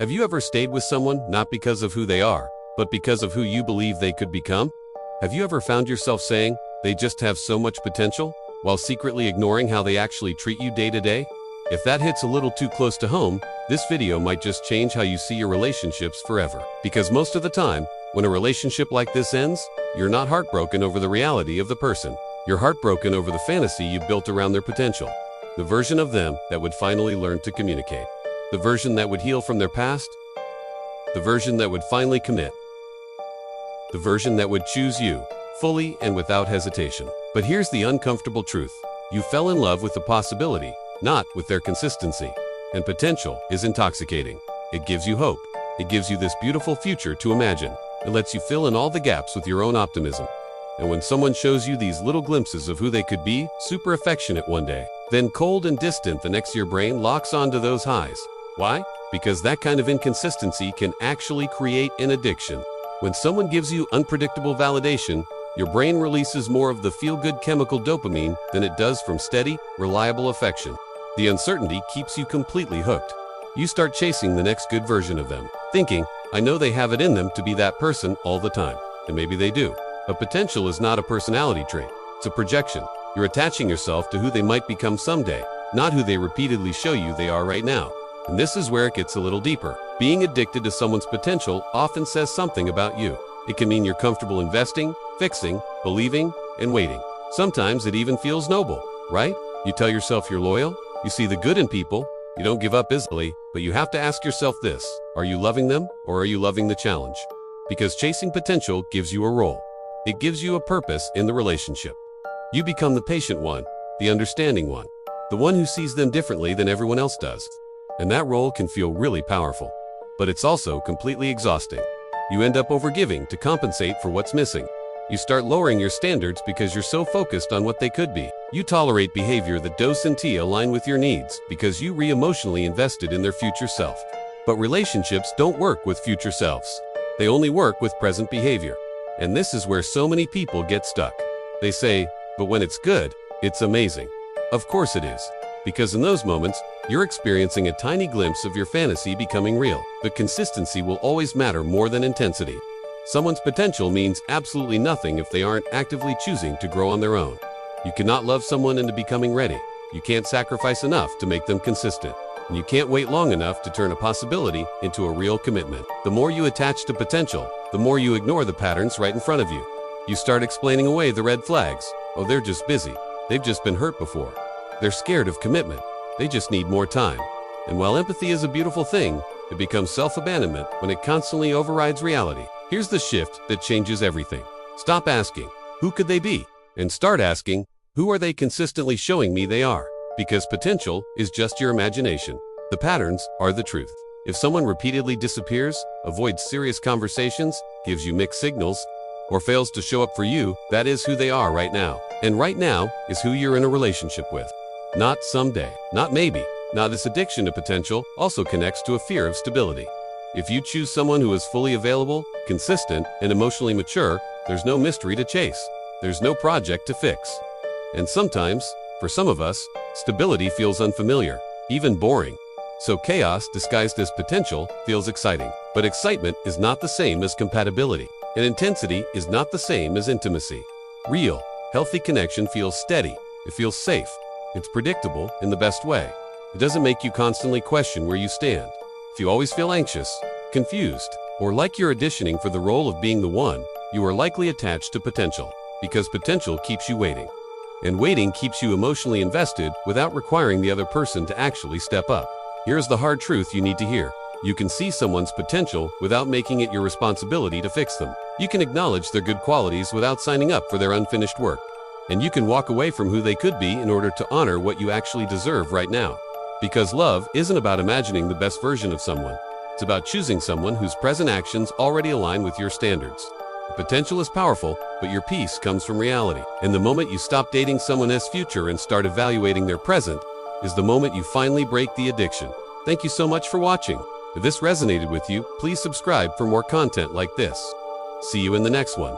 Have you ever stayed with someone not because of who they are, but because of who you believe they could become? Have you ever found yourself saying, they just have so much potential, while secretly ignoring how they actually treat you day to day? If that hits a little too close to home, this video might just change how you see your relationships forever. Because most of the time, when a relationship like this ends, you're not heartbroken over the reality of the person. You're heartbroken over the fantasy you built around their potential. The version of them that would finally learn to communicate. The version that would heal from their past. The version that would finally commit. The version that would choose you, fully and without hesitation. But here's the uncomfortable truth. You fell in love with the possibility, not with their consistency. And potential is intoxicating. It gives you hope. It gives you this beautiful future to imagine. It lets you fill in all the gaps with your own optimism. And when someone shows you these little glimpses of who they could be, super affectionate one day, then cold and distant the next, your brain locks onto those highs. Why? Because that kind of inconsistency can actually create an addiction. When someone gives you unpredictable validation, your brain releases more of the feel-good chemical dopamine than it does from steady, reliable affection. The uncertainty keeps you completely hooked. You start chasing the next good version of them, thinking, I know they have it in them to be that person all the time. And maybe they do. But potential is not a personality trait. It's a projection. You're attaching yourself to who they might become someday, not who they repeatedly show you they are right now. And this is where it gets a little deeper. Being addicted to someone's potential often says something about you. It can mean you're comfortable investing, fixing, believing, and waiting. Sometimes it even feels noble, right? You tell yourself you're loyal, you see the good in people, you don't give up easily, but you have to ask yourself this: are you loving them, or are you loving the challenge? Because chasing potential gives you a role. It gives you a purpose in the relationship. You become the patient one, the understanding one, the one who sees them differently than everyone else does. And that role can feel really powerful. But it's also completely exhausting. You end up overgiving to compensate for what's missing. You start lowering your standards because you're so focused on what they could be. You tolerate behavior that doesn't align with your needs because you emotionally invested in their future self. But relationships don't work with future selves. They only work with present behavior. And this is where so many people get stuck. They say, but when it's good, it's amazing. Of course it is. Because in those moments, you're experiencing a tiny glimpse of your fantasy becoming real. But consistency will always matter more than intensity. Someone's potential means absolutely nothing if they aren't actively choosing to grow on their own. You cannot love someone into becoming ready. You can't sacrifice enough to make them consistent. And you can't wait long enough to turn a possibility into a real commitment. The more you attach to potential, the more you ignore the patterns right in front of you. You start explaining away the red flags. Oh, they're just busy. They've just been hurt before. They're scared of commitment. They just need more time. And while empathy is a beautiful thing, it becomes self-abandonment when it constantly overrides reality. Here's the shift that changes everything. Stop asking, who could they be? And start asking, who are they consistently showing me they are? Because potential is just your imagination. The patterns are the truth. If someone repeatedly disappears, avoids serious conversations, gives you mixed signals, or fails to show up for you, that is who they are right now. And right now is who you're in a relationship with. Not someday, not maybe. Now this addiction to potential also connects to a fear of stability. If you choose someone who is fully available, consistent, and emotionally mature, there's no mystery to chase. There's no project to fix. And sometimes, for some of us, stability feels unfamiliar, even boring. So chaos disguised as potential feels exciting. But excitement is not the same as compatibility. And intensity is not the same as intimacy. Real, healthy connection feels steady. It feels safe. It's predictable in the best way. It doesn't make you constantly question where you stand. If you always feel anxious, confused, or like you're auditioning for the role of being the one, you are likely attached to potential. Because potential keeps you waiting. And waiting keeps you emotionally invested without requiring the other person to actually step up. Here's the hard truth you need to hear. You can see someone's potential without making it your responsibility to fix them. You can acknowledge their good qualities without signing up for their unfinished work. And you can walk away from who they could be in order to honor what you actually deserve right now. Because love isn't about imagining the best version of someone. It's about choosing someone whose present actions already align with your standards. The potential is powerful, but your peace comes from reality. And the moment you stop dating someone else's future and start evaluating their present is the moment you finally break the addiction. Thank you so much for watching. If this resonated with you, please subscribe for more content like this. See you in the next one.